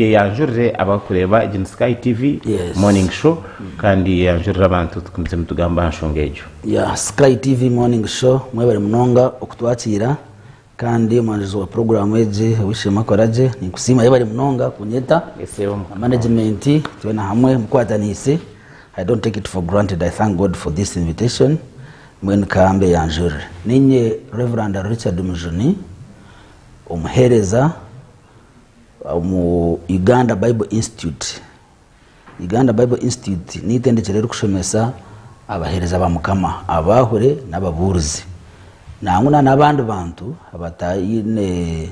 yanjurire abakureba Gen Sky TV morning show kandi yanjurira abantu tukumze mutugamba nshongejo Sky TV morning show mwebare munonga okutwakira kandi umanjizo wa program eje wishema koraje nikusima yebare munonga kunyeta management twena hamwe mukwatanise. I don't take it for granted. I thank God for this invitation. Mwen kambe yanjurire ninye Reverend Richard Mujuni umuhereza mu Uganda Bible Institute. Uganda Bible Institute nitendekere kushomesa abahereza ba mukama abahure n'ababuruzi namuna n'abandi bantu abatayine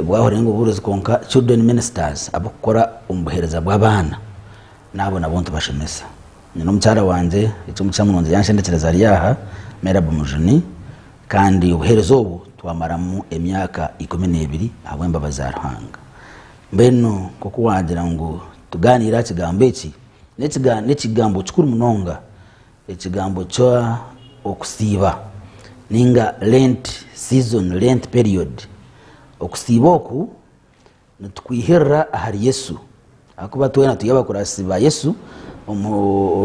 bwahure ngo buruzi konka children ministers abakora umuhereza bw'abana nabo nabonto bashomesa no mucyara wanje icyo mucyamunonze yanshendekereza ryaha Merab Mujuni kandi ubuherezo ubu twamaramu emyaka 12 abwemba bazaruhanga mbeno koko wagira ngo tuganira kigambo iki n'ikigambo cy'ukuri munonga ikigambo cyo okusiba ninga Lent season Lent period okusiba oku nitwiherra ahari Yesu akuba twena tuyaba kurasiba Yesu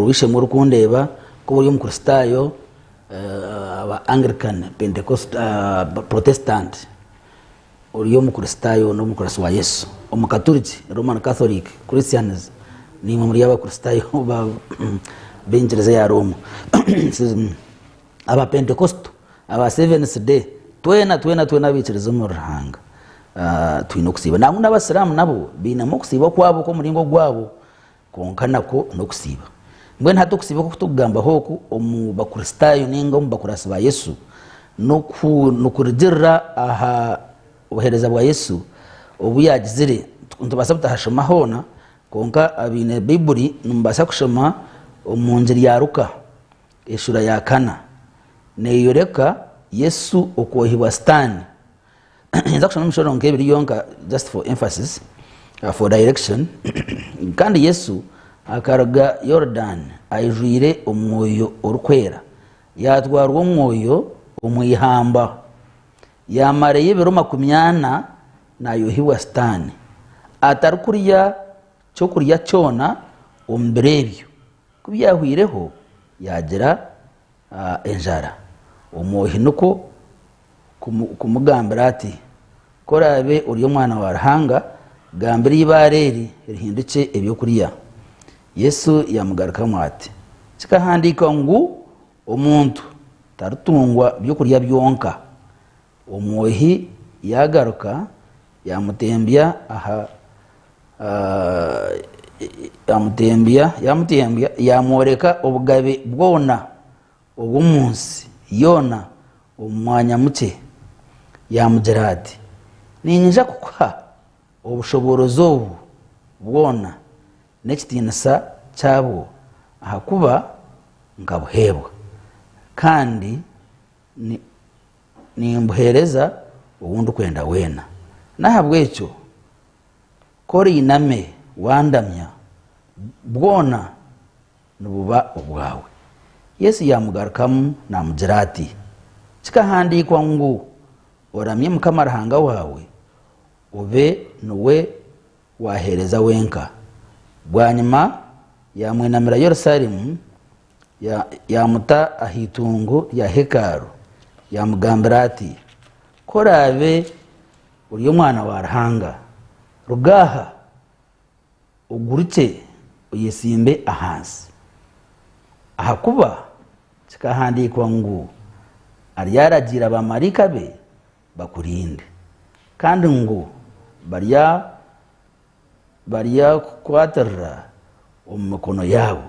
wishe mu rukundeba ko buri umukristayo aba Anglican Pentecostal Protestant uriyo mukristayo no mukrasi wa Yesu umukatoliki Roman Catholic Christians ni muri yaba kristayo ba benjereza ya Roma aba Pentecost aba Seventh Day twena bicereza mu ruhanga twino kusiba namwe n'abasilamu nabo bina mu kusiba kwabo ko muringo gwabo konkana ko no kusiba mbwe ntato kusiba ko tugamba hoko omu bakristayo ninga mu bakurasi ba Yesu no kurigirira aha ubuhereza bwa Yesu ubu yagizire ntubasa butahashoma hona konka abine Bible numbasa kushoma umunjiri ya Luka eshura ya kana neyoreka Yesu okohibwa stani nza kushoma mshoro nkebiri yonka just for emphasis for direction kandi Yesu akaraga Jordan ayijwire umwoyo urukwera yatwarwa umwoyo umwihamba yamare y'ibiro 20 nayohiwa stani atarukuriya cyo kuriya cyona umberebyo kubyahwireho yagira enjara umuhi nuko kumugambira ati korabe uriyo mwana wa rahanga gambira ibareri rihinduke ebyo kuriya Yesu yamugaruka mwati kikahandika ngo umuntu tarutungwa byo kuriya byonka umuhi yagaruka yamutembya aha yamutembya yamoreka obugabe bwona ubumunsi yona umwanya muke yamugerati ninja kukwa obushoborozo ubu bwona nekitinisa cyabo ahakuba ngabuhebwa kandi ni mbuhereza ubundi kwenda wena nahabwe cyo kori iname wandamya bwona nububa ubwawe Yesu yamugarukamu namugerati kikahandikwa ngo oramye mukamarahanga wawe ube nuwe wahereza wenka bwanyuma yamwenamira Yerusalemu yamuta ahitungo ya hekaru yamugambira ati korabe uriyo mwana wa rahanga rugaha uguruke uyisimbe ahansi ahakuba kikahandikwa ngo aryaragira abamarika be bakurinde kandi ngo barya kwatarra umukono yabo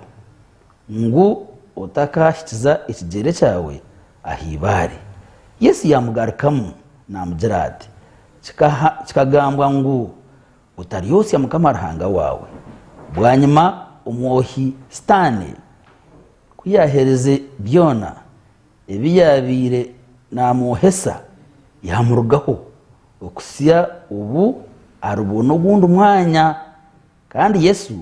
ngo utakashyikiza ikigere cyawe ahibare Yesu yamugarukamu namugerati kikagambwa ngo utariyose mukamarahanga wawe bwanyuma umwohi stani kuyahereze byona ebiyabire namuhesa yamurugaho okusiya ubu arubono gundi umwanya kandi Yesu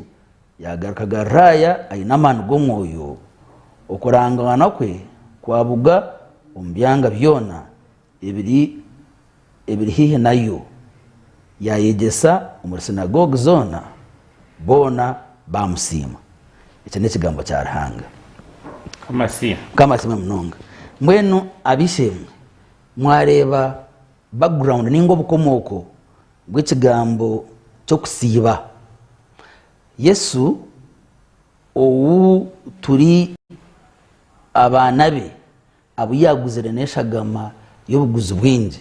yagarukaga raya ayinamana gomwoyo okurangana kwe kwabuga umbyanga byona ebiri hihe nayo yayegesa muri sinagogue zona bona bamusima. Icyo ni ikigambo cya Ruhanga kamasima munonga. Mwenu abishemwe mwareba background ningo bukomoko bw'ikigambo cyo kusiba. Yesu owu turi abana be abo yaguzire neshagama y'obuguzi bwingi.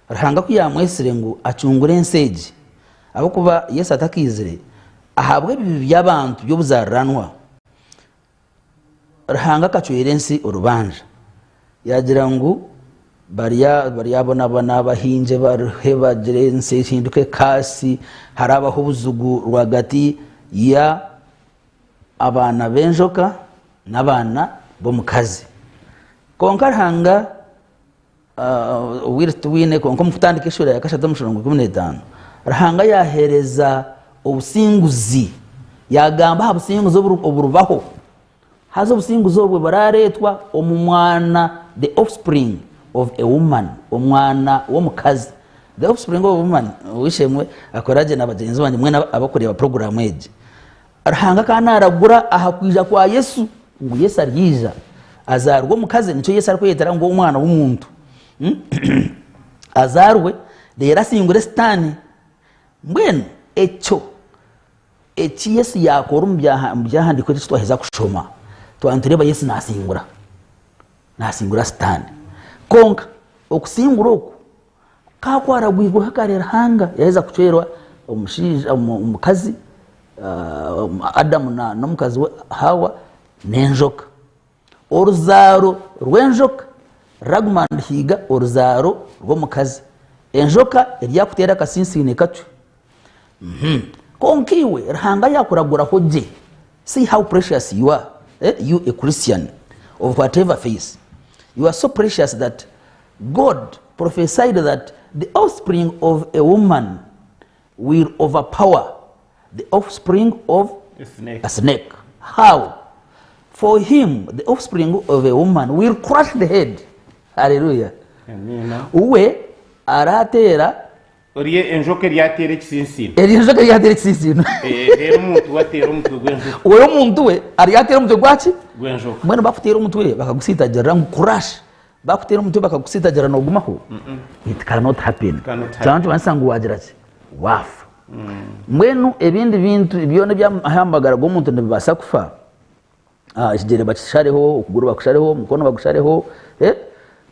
Ruhanga ko yamwesire ngo acungure enseji abo kuba Yesu atakizire ahabwe bibi by'abantu byo buzaranwa. Ruhanga kacwire ensi urubanja yagira ngo bariyabona bana bahinje barheba ensi hinduke kasi harabaho ubuzugu rwagati ya abana benjoka n'abana bo mukazi. Konka Ruhanga wirtuwine konko mufutandika ishuri ya kashatu mushongo 15 Ruhanga yahereza obusinguzi yagamba obusinguzi oburubaho hazo obusinguzi obwe bararetwa omumwana the offspring of a woman omwana womukazi. The offspring of a woman wishemwe akoraje n'abagenzi banje mwe abakorera program eje. Ruhanga kana aragura ahakwija kwa Yesu ngo Yesu aryiza azarwo mukazi nico Yesu ariko yetera ngo umwana w'umuntu azarwe rero asingure Satani. Mbwenu echo echi Yesu yakora byahandikwe twaheza kushoma twantureba Yesu nasingura Satani. Konka okusingura oku kakwara bwigo hakarera Ruhanga yaheza kucwerwa umukazi Adamu no mukazi we Hawa n'enjoka. Oruzaro rw'enjoka ragumanda higa oruzaro rw'omukazi. Enjoka eryakutera kasinsine kacwe. Konkiwe Ruhanga yakuragura hoje. See how precious you are, you a Christian of whatever faith. You are so precious that God prophesied that the offspring of a woman will overpower the offspring of a snake. How? For him, the offspring of a woman will crush the head. Hallelujah. Uwe aratera oriye enjoka ryatera kisinsino. Enjoka ryatera kisinsino. Rero umuntu watera umutwe gwenjoka. Uwe umuntu we ariyatera umutwe gwachi? Gwenjoka. Mwene bakutera umutwe we bakagusitagira ngo crush. Bakutera umutwe bakagusitagira no gumaho. It cannot happen. Cyangwa bansanga wagira ati wafu. Mwenu ebindi bintu byone byahambagara go umuntu ndibasa kufa. Ikigere bakishareho ukuguru bakushareho mukono bagushareho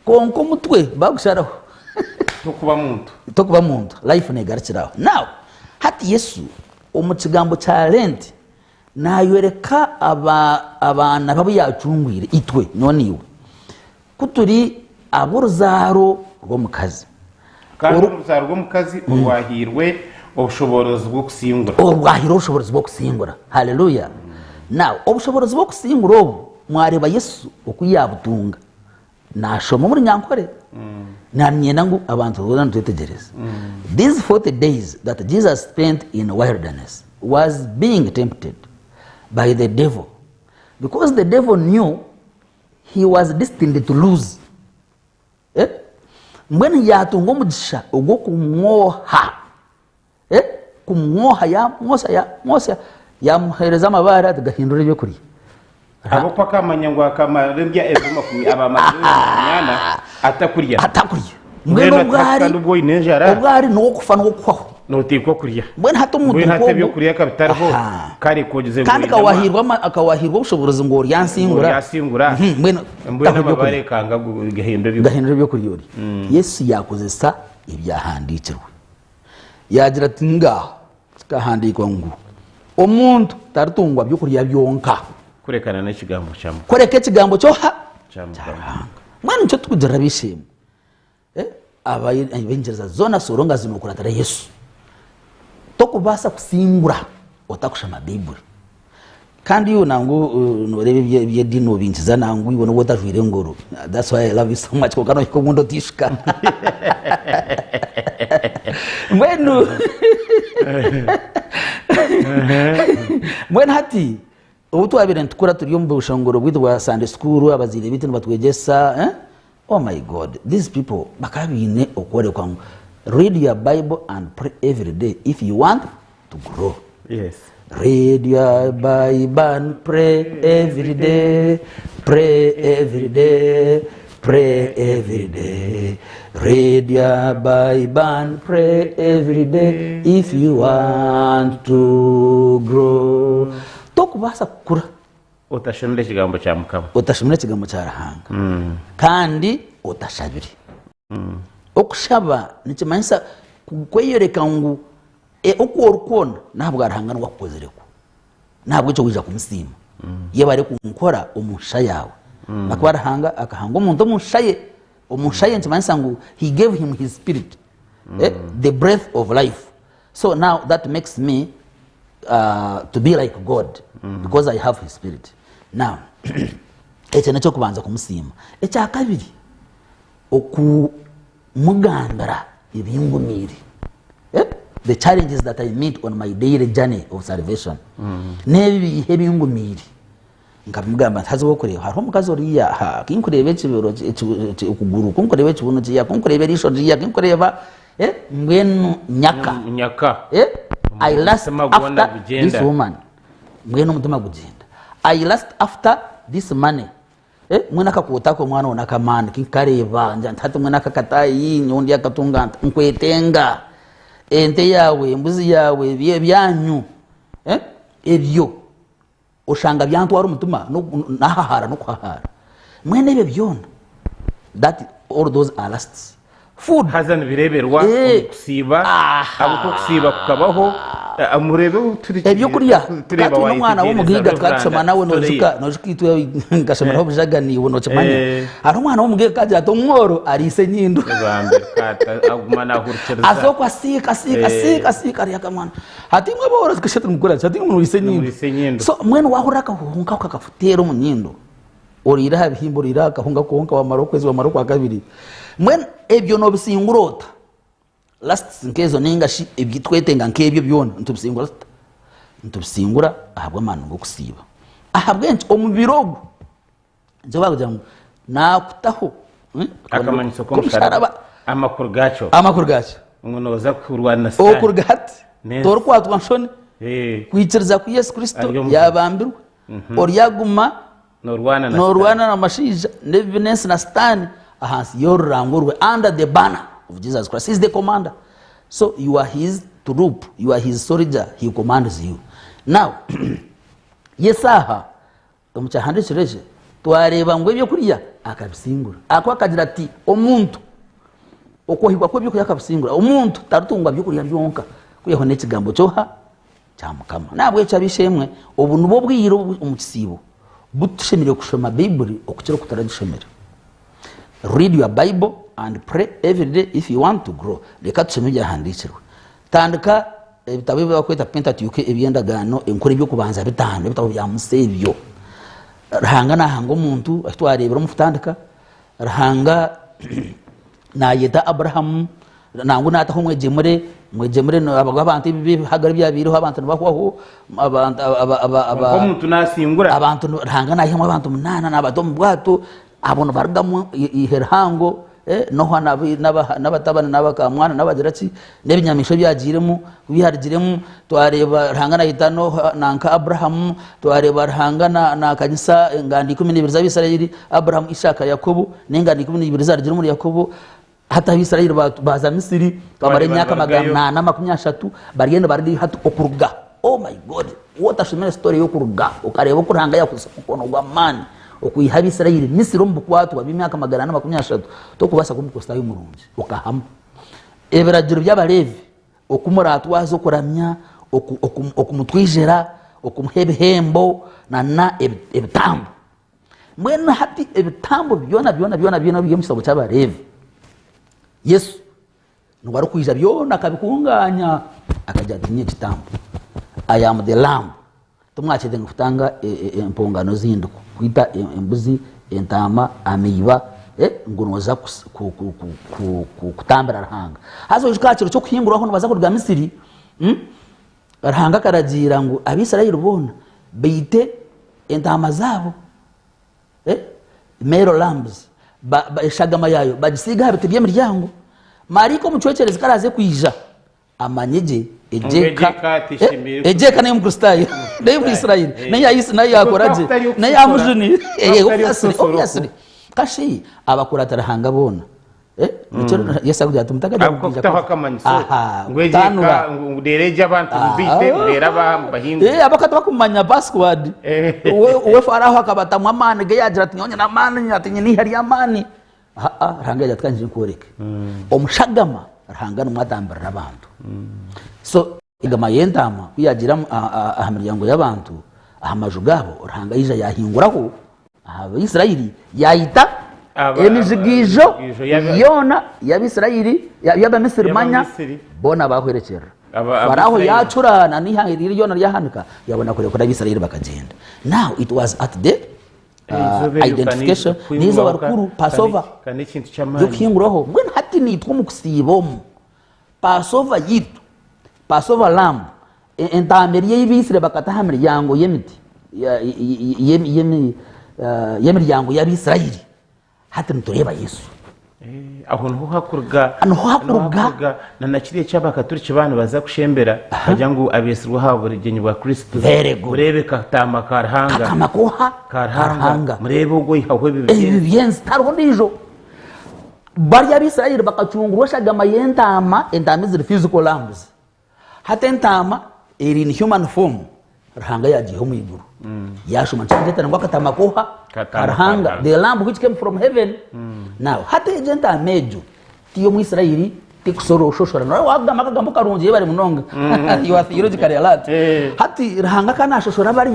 konko mutwe bagushareho tokuba muntu life negarikiraho. Now hati Yesu omukigambo challenge nayoreka abana babo yacungwire itwe noniwe kuturi aboruzaro rw'omukazi kandi uruzaro rw'omukazi urwahirwe obushoborozi bwo kusingura ubushobozi bwo kusingura. Hallelujah. Now obushoborozi bwo kusingura obu mwareba Yesu okuyabutunga nashoma muri nyankore namyenda ngo abantu bozana tutegereza. These 40 days that Jesus spent in wilderness was being tempted by the devil because the devil knew he was destined to lose. Mbwene yatunga omugisha ogwo kumwoha yamuhereza amabara atagahindura ibyo kuri abo pakamanya ngo akamara evuma kumi abamanyana atakurya mbwene ubwari no kufa no kwaho no tiko kurya mbwene hato umuntu mbwene hatabyo kurya kabitariho kari kogeze kandi akawahirwa ubushobozi ngo yansingura mbwene ababare kanga gahindura ibyo kuri yori. Yesu yakozesa ibyahandikirwe yagira ati ngaho kahandikwa ngo omuntu tarutungwa byo kurya byonka kurekana n'ikigambo cyamo koreka ikigambo cyo cyaranga mwana cyo tukugera bishimwe abayinjiriza zona soronga zinokura tara Yesu tokubasa kusingura otakushama Bible kandi yo nangu norebe bye dino binjiza nangu ibona wotajwire ngoro. That's why I love you so much kokano ko mundo tishka mwenu mwena hati ubutu abire ntukura turi mu bushongoro bwitwa Sunday school abazire bitu batwegesa. Oh my God, these people bakabine okore kwangu read your Bible and pray every day if you want to grow. Yes. Read your Bible and pray every day. Pray every day. Pray every day. Read your Bible and pray every day if you want to grow. Tokubasa kura. Utashimira ikigambo cya Mukama. Utashimira ikigambo cya Rahanga. Kandi utashabiri. Okushaba nikimanyisa kweyereka ngu uko urukona ntabwo arahanga n'wakozereko. Ntabwo icyo wija kumusima. Ye bari kunkora umusha yawe. Nakwa arahanga akahanga umuntu umushaye. Umushaye nikimanyisa ngu he gave him his spirit. The breath of life. So now that makes me to be like God because I have his spirit. Now ecyo nacyo kubanza kumusima. Ecya kabiri okumugandara ibiyungumiri. The challenges that I meet on my daily journey of salvation. Nebi hebiyungumiri. Nkamugamba ntazo gukorera hariho mukazi oriya kinkureba ekibero ukuguru kunkureba ekibuno kiya kunkureba erisho riya kinkureba mbwenu nyaka I last after this woman mbwenu mutuma kugenda I last after this money mwena kakutako mwana onaka man kinkareba ntatu mwena kakatayi nyondi yakatunga nkwetenga ente yawe mbuzi yawe byanyu ebyo ushanga byantwara umutuma nahahara no kwahara mwene ibyo byona that all those are lasts food hazana bireberwa kusiba abo kusiba kukabaho amurebe turi ebyo kuriya tureba wa umwana wo mugiga twacoma nawe nojikitwe ngashomera ho bujagani wono cyamanye ari umwana wo mugiga kaje atomworo arise nyindo bambe kata agumana hurchereza asoko asika ari akamwana hati mwe bora zikashata mukura hati umuntu urise nyindo so mwene wahuraka hunka kakafutero mu nyindo orira habihimburira kahunga konka wa marokwezi wa marokwa kabiri mwene ebyo no bisingurota last nkezo ningashi ebyitwetenga nkebyo byona ntubisingura ahabwa amana ngo kusiba ahabwenje omubirogo nje bavuga ngo nakutaho akamanyiso ko musharaba amakuru gacho ngonoza kurwana sana okurgati torkwatwa nshone kwikiriza ku Yesu Kristo yabambirwa oryaguma norwana na mashija neviness na stani ahansi yorangurwe under the banner of Jesus Christ. He's the commander. So you are his troop, you are his soldier, he commands you. Now, yesaha omucyahande kireje twareba ngo ibyo kuriya akabisingura akwa kagira ati omuntu okohigwa ko byo yakabisingura omuntu tarutungwa byo kuriya byonka kuyeho nekigambo cyoha cya Mukama nabwo cyabishemwe ubu nubo bwiro umukisibo butushemire kushoma Bible okukira kutaragishemera. Read your Bible and pray every day if you want to grow. Reka tusomye handikirwa. Tandika ibitabo bakwita Pentateuch ebyendagano enkore byo kubanza bitano ibitabo bya Musebyo. Rahanga nahango umuntu atwarebera umufutandika rahanga na yeta Abraham nangu nataho mwegemure abantu bihagari byabiriho abantu bakwaho abantu umuntu nasingura abantu rahanga nahimo abantu munana nabadomu bwato abono bargamo iherhango noho n'abatabana n'abakamwana n'abageraki n'ebinyamisho byagiremo biharigiremo twareba rahangana hitano nanka Abraham twareba rahangana na kanisa ngandi 12 z'Abisirayeli Abraham Ishaka Yakobo n'ingandi 12 zarigiremo muri Yakobo hata Abisirayeli baza Misiri bamare myaka 830 barigenda bari hatu okuruga. Oh my God, what a shimera story yo kuruga ukareba ko rahanga yakusokono gwa mani okuyiha Abisirayeli Misiri mbukwatu wabimyaka 830 to kubasa kumukosita y'umurungi ukahama eberagiro by'Abalevi okumuratu kuramya okumutwijera okumuhebehembo na ebitambo mwena hati ebitambo byona by'emisabo cy'Abalevi Yesu ngwaro kwiza byona akabikunganya akajya atinye kitambo I am the lamb tumwakide ngufutanga empongano zinduko kwita embuzi entama amiba ngunoza kutambira rahanga hazo ikakiro cyo kuhinguraho baza kurya Misiri rahanga karagira ngo Abisirayeli bona beite entama zabo mero lambs ba shagama yayo bagisiga habite by'emiryango mariko muchwecherezi karaze kwija amanyeje ejeka nayo mukristayo nayo muisraeli nayo yakoraje nayo amujuni obviously kashi abakura tarahanga bona Yesu akujya tumutakaje ngwejeka ngudereje abantu bite urera bahinga abakata bakumanya password we faraho akabatamwa amani ge yagira ati nyonya namani ati ni hari amani ranga yatwanje kureke omushagama ranga numwadambara abantu so igama yendama kuyagira ahamiryango y'abantu ahamajugabo ranga yija yahinguraho Abisirayeli yayita emizigijo yona y'Abisirayeli y'Abamisiri manya bona bahwerekera faraho yacurana nihangirira yona ryahanika yabona kure kora Abisirayeli bakagenda. Now it was at the identification nizo barukuru Passover yokinguraho mwen hati nitwa mukusibomu Passover yitu Passover lamb entameriye y'Ibisire bakatahamiryango yemiti yemiryango y'Abisirayeli hati mutureba Yesu aho nho hakurga na nakiriye cy'abakatolika abantu baza kushembera bajya ngo abesirwa habo rigenye bwa Kristo urebe katama karhanga murebe ugo yawe bibiyenzi tarho ndijo bari Abisirayeli bakacungurwa shagama yentama ziri physical lambs hata entama in human form rahanga yagiye mu iguru yashuma cyangwa ngo akatama koha karhanga the lamb which came from heaven. Now hata ejenta mejo tiyo mu Isirayeli tikusoro shoshora no wagama kagambo karungiye bari munonga you are theologically alert hati rahanga kana shoshora bari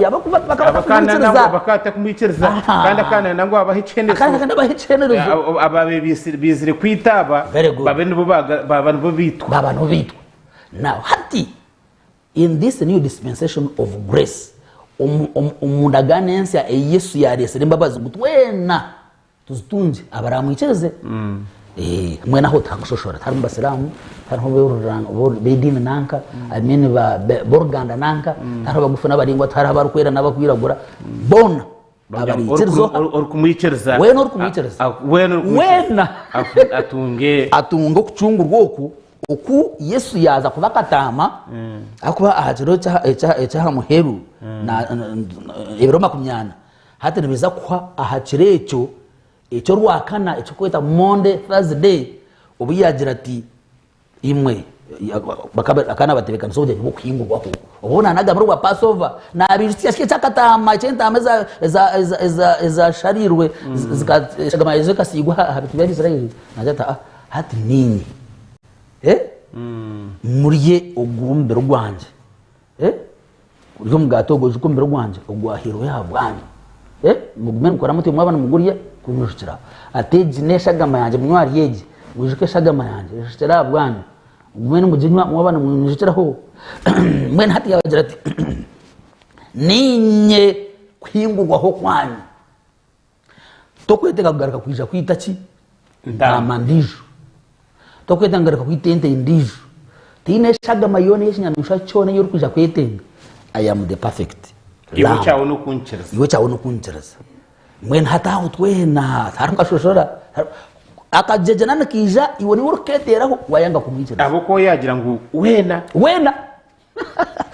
bakata kumwicereza kandi nango abahicendezo ababe bizire kwitaba babe nibo bitwa now hati in this new dispensation of grace umudaganensia Yesu yaresere imbabazi gutwena tuzitunje abaramwicereze mwena ho takushoshora tari mbasiramu tari ho bedine nanka amene ba borganda nanka tari bagufuna baringwa tari barukwera nabakwiragura bona abaricerzo kumwicereza wena atunge kucungurwoku oku Yesu yaza kubakatama akuba ahajiro cyaha muheru na ibiro 20 hata nibiza kwa ahacirecho icyo rwakana icyo kwita Monday Thursday ubuyagira ati imwe akana baterekana soje bwo kwingurwaho ubona nagamro wa Passover na abirisi yashike cyakatama cyentama za sharirwe zikashagama yakasigwa habitwa Israeli najata hati nini muriye ogumbero gwanje uryo mugatogo jukumbero gwanje ogwahiro yabwanye mugumene ukora muti mwabana muguriye kunyushira ateji neshagama yanje munywari yeji wijike shagama yanje shitera bwanye mugumene mujinywa mwabana munyushira ho mwene hati yabagira ati ninye kwingurwaho kwanyu tokweteka kugaruka kwija kwitaki ndamandijo tokwetangarika kwitente indijo tine shagama yone yeshinyamisha chone yori kuja kwetenge I am the perfect iwe chawo no kunchereza mwen hata utwena haranga shoshora akajejana nakija iwe ni uruketeraho wayanga kumwicereza abo ko yagira ngo wena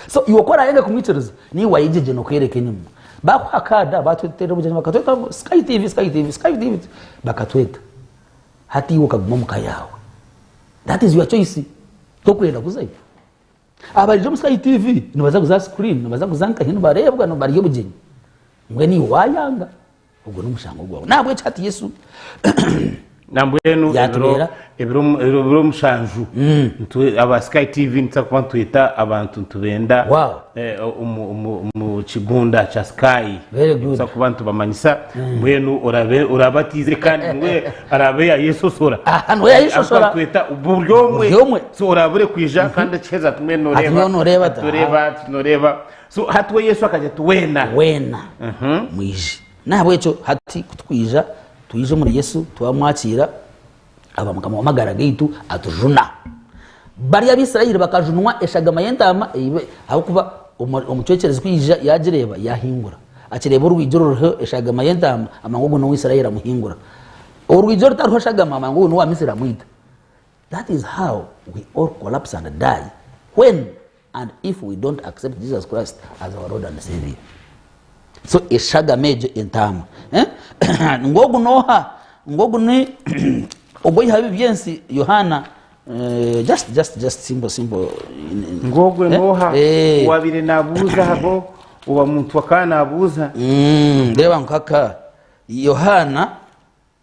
so iwe kora yanga kumwicereza ni wayijeje no kwereke nyuma bakwakada batwetera bujanye bakatweta Sky TV bakatweta hati iwe kagumumuka yawe. That is your choice. Tokwenda kuzayi abarijo mu Sky TV nibaza kuza screen nibaza kuzanka hino barebwa no bariye bugenyi mwe ni wayanga ubwo n'umushango gwawe nabwe cyati Yesu nambwenu ebiro mushanju aba Sky TV ntakwantuita abantu tubenda mu kigunda cha Sky so kubantu bamanyisa mwenu urabatize kandi mwe arabe ya Yesu sora no ya Yesu sora twita uburyo so urabure kwija kandi cheza tunoreba so hatwe Yesu akaje tuwena mwije nabwe cyo hati kutwija tuyije muri Yesu twamwakira abamukama wamagara gaitu atujuna bari Abisirayeli bakajunwa eshagama yentama aho kuba umucyekereze kwija yagireba yahingura akireba urwijoro ruhe eshagama yentama amangugu no Isirayeli amuhingura urwijoro taruho shagama amangugu no wa Misiri amwita That is how we all collapse and die when and if we don't accept Jesus Christ as our Lord and Savior. So eshaga meje entama ngogu noha ngogu ni ogoyi habi byensi Yohana just simple ngogu noha wabire nabuza habo uba muntu wakana abuza ndeba nkaka Yohana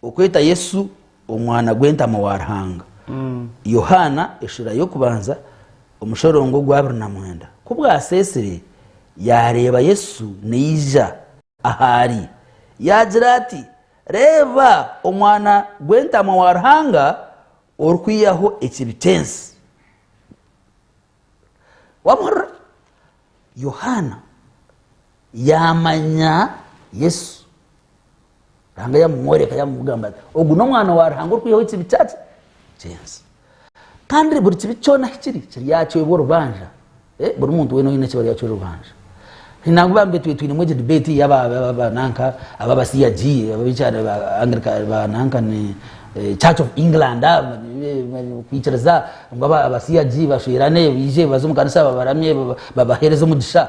ukwita Yesu umwana gwenta mawarhanga Yohana eshura yo kubanza umushorongo gwabru na mwenda kubwa sesere yareba Yesu nija ahari yagira ati reba umwana gwenta mawarhanga orkwiyaho ekibitensi wamara Yohana yamanya Yesu ranga yamworeka yamugamba oguno mwana warhanga orkwiyaho ekibitati tensi kandi buri kibicyona kiri yaciwe borubanja buri muntu we no yine kiba yaciwe rubanja ntabwo bambe twini mu debate yaba nanka aba CAG ababicara ba Anglican ba nanka ni Church of England kwicarza ngo aba CAG bashirane bije bazumukanisa babaramye babahereza umugisha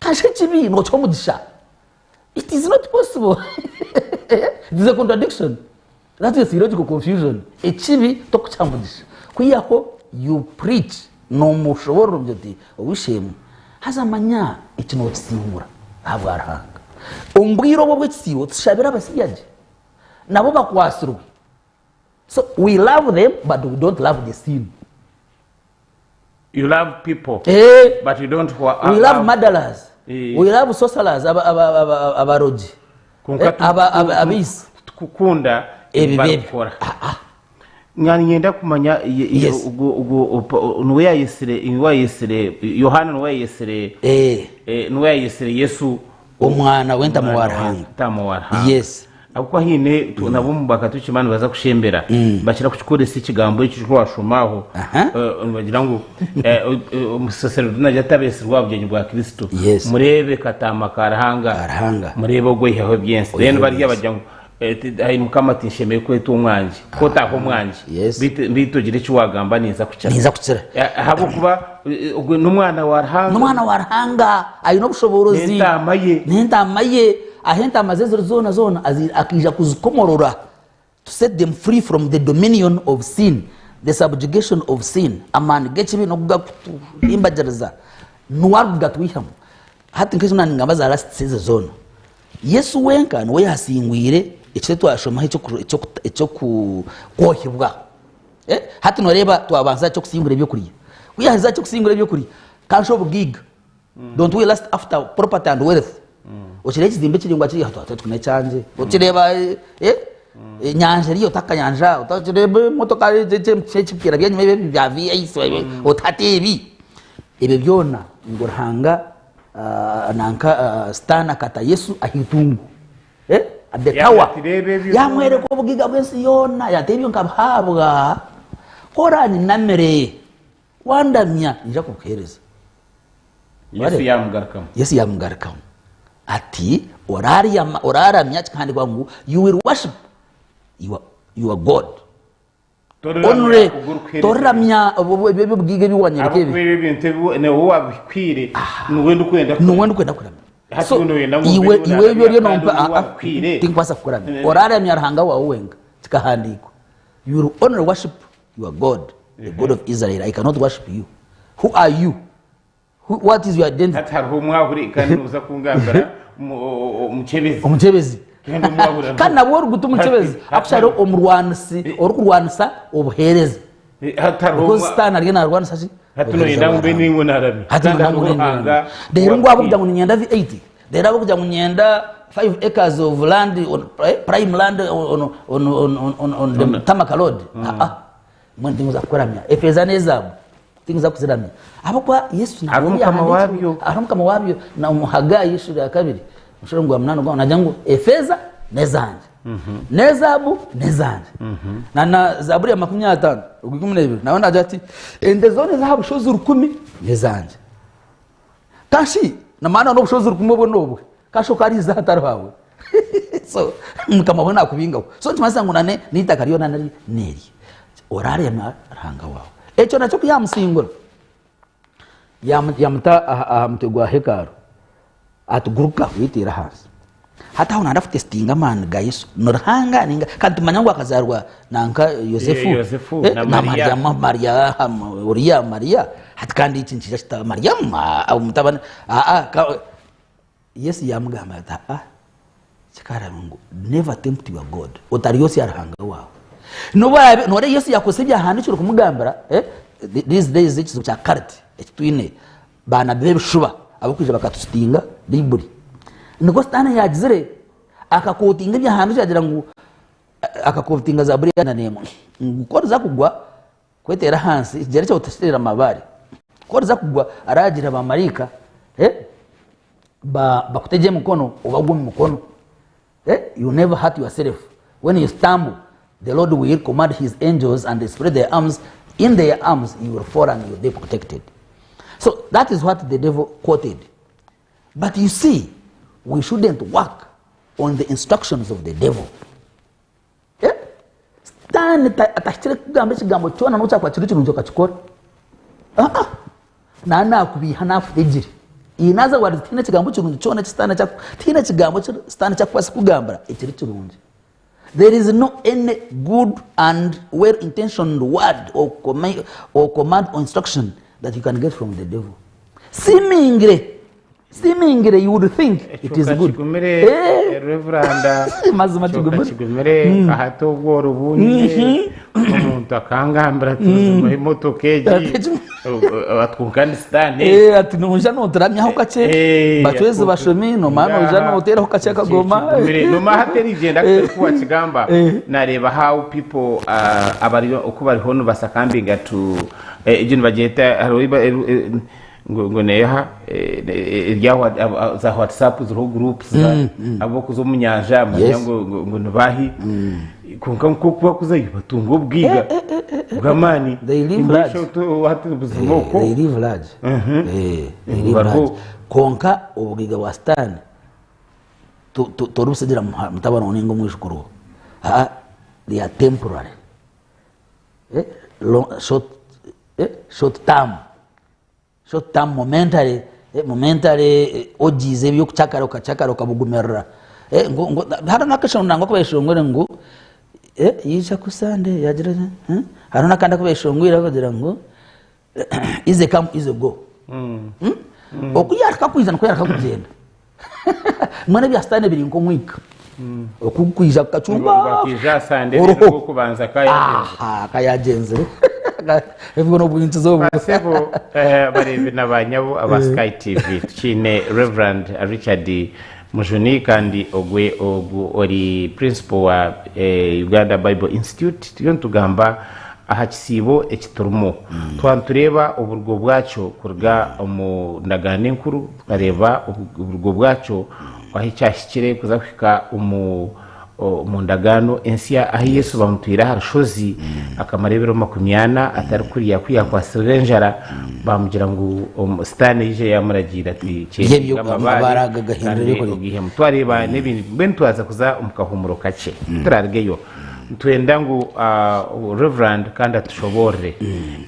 kashe kibi no cyo mugisha. It is not possible. It is a contradiction. That is theological confusion. Echibi tokuchamugisha kuyako you preach no mushoboro byoti obishemu hazamanya ikino tsimura abarhanga umbwiro bwo bwisiwo tshabira basiyaje nabo bakwasirwe. So we love them but we don't love the sin. You love people but you don't we love murderers. We love sorcerers abaroji abis kukunda ebibekora ngani ngenda kumanya nuwe yesere Yohana nuwe yesere Yesu umwana wenta mu warhanga. Yes akwa hine tunabo mubakatu kimana baza kushembera bakira kukikoresa ikigambo icyo washomaho bagira ngo umusaserodoti najya tabesirwa byenye bwa Kristo murebe katama karahanga murebe ogwe yaho byense rero bari bajya ngo ayi mukamati nshemeye ko etumwanje ko tako mwanje bitogire cyo wagamba niza kucira habo kuba n'umwana warhanga ayi no bushoborozi n'intamaye ahenta amazezero zona akija kuzikomorora to set them free from the dominion of sin, the subjugation of sin. Aman gechibi no kugakutu imbajariza nuwaruga twihamo hati nkezo nangambaza last season zona Yesu wenka no yasingwire icyo ashoma icyo kuhibwa hati no reba twabanza cyo kusimbura byo kuriya uyahiza cyo kusimbura byo kuriya kansho bugiga don't we last after property and wealth ukireki zimbe kiringwa kiri hato tukune cyanje ukireba nyanja riyo takanyanja utakirebe motoka cyekipira byanyime bya VIC utatebi ebe byona ngorhanga nanka stana kata Yesu ahitungu adetawa yamwere ko bugiga bwese yona yatebyo nkabhabwa korani namere wandamya nja kukereza Yesu yamugarkam ati oraramya kandi kwangu you will worship your God onre toramya bebe bwige biwanyereke ibintu ne wabikwire nuwenda kwenda kuramya so iwe byo nompa tinkwasa kuramya oraramya rahanga wawe wenga tikahandiko you will only worship your God, the God of Israel. I cannot worship you. Who are you? What is your identity? Umuchebezi kana bwo gutu umuchebezi akusharo omurwanisi orukurwanisa obuhereza because stana rye narwanisa shi hatuno yenda mbeni ngo narabi hatuno ngo rero ngo abo kujya munyenda 80 rero abo kujya munyenda 5 acres of land on prime land on the Tamaka Road mwende muza kuramya efeza nezabu tinza kuziramya abo kwa Yesu na arumkama wabyo na umuhaga Yesu ya kabiri mushoro ngo amnano ngo najangu efeza nezanje nezabu nezanje na Zaburi ya 50 ugikumunebiri naona ati ende zone zahabu shozi 10 nezanje kashi na maana no shozi 10 bonobwe kasho kari za tarwawe so mkama bona kubinga so tumasa ngo nane nitakariyo nari neri orarema Ruhanga wawe ekyo nakyo kuyamusingura yamuta amutegwa hekaru atuguruka witira hasi hata hona ndafite stinga man gayiso no Ruhanga ninga kantumanya ngo akazarwa nanka Yosefu na Maria Uriya Maria hatkandi iki kita Maryam au mutabana Yesu yamugamba ata chikara Mungu never tempt your God otariyosi Ruhanga wawe no Yesu yakosebya ahantu cyo kumugambira these days it's a cart etwine bana bebishuba abukuje bakatustinga liburi niko stana yagizire akakotinga byahantu cyagira ngo akakotinga za buri na nemo ngukora zakugwa kwetera hansi igere cyo utashirira amabari ko zakugwa aragira ba marika bakuteje mukono ubagwe mukono you never hurt yourself when you stumble the Lord will command his angels and they spread their arms in their arms you will fall and you will be protected. So that is what the devil quoted. But you see, we shouldn't work on the instructions of the devil. Stani atashire kugamba kigambo cyona no cyakwa kiruki njoka kikora. Nana kubiha nafu ejiri. Inaza wari tina kigambo cyona cyona stana cyakwa tina kigambo stana cyakwa sikugambara ekiri kirungi. There is no any good and well-intentioned word or command or instruction that you can get from the devil. Seemingly, you would think it is good. Reverend, mazima chigumere ahato goro bunye umuntu akangambira tuzuma imotokeji atkunkandistane atinonja no tramya ho kace batweze bashomi no mano ujana utera ho kace kagoma no mahateri genda kuwa kigamba nareba how people abari uko bari hono basakambinga to ijini bageta ngo neha iryaho za WhatsApp zero groups abo kuzo munyanja ngo nbahi kunka kuba kuzayi batungo ubwiga bwamani they live large konka ubwiga wa stand to rusedera mutabana uningo mwishukuru they are temporary short term momentary ojize byo kuchakara ukabugumerera ngo hara nakasho nango kubeshongore ngo yisha kusande yagira hara nakanda kubeshongwira bagira ngo ize come ize go okuyarka kwizana kuyarka kugenda mwana byastane biri nko mwika okukwiza kacumba bakija sande ngo kubanza kayagenze everyone obwintu zo basebo barebi nabanyabo aba Sky TV chine Reverend Richard Mujuni kandi ogwe ori principal wa Uganda Bible Institute tugamba ahakisibo ekiturumo twantureba uburgo bwacu kurga mu ndagane nkuru twareba uburgo bwacu wahicyashikire kuzafika umundagano ensia ahi Yesu bamutwira harushozi akamarebero 20 atari kuriya kwa Serenjara bamugira ngo stane yije yamuragira ati cyebyo amabaraga gahindure ko gihe mutwareba n'ibintu ben twaza kuza umukahumuro kace turargeyo twenda ngo Reverend kandi atushobore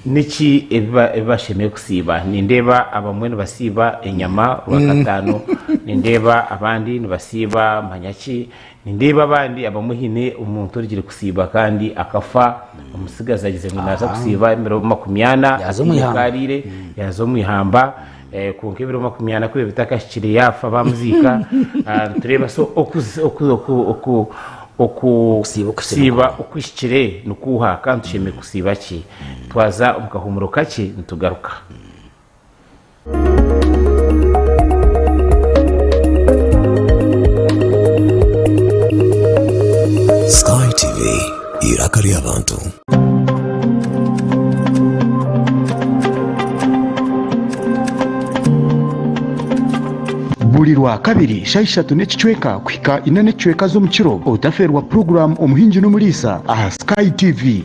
niki ebasheme kusiba nindeba abamwene basiba enyama rwakatano nindeba abandi nibasiba manyaki nindeba abandi abamuhine umuntu urigire kusiba kandi akafa umusigaza agize ngo naza kusiba 20 karire yazo mwihamba kunke 20 kuri bitakashikire yafa bamuzika tureba so okusiba ukwishikire nukuha kandi ushime kusiba ki twaza umukahumuro kake ntugaruka. Sky TV irakari abantu. Buri rwa kabiri shayishatu n'ekicweka kwika ina n'ekicweka zo mukiro otaferwa program omuhingi no murisa aha Sky TV.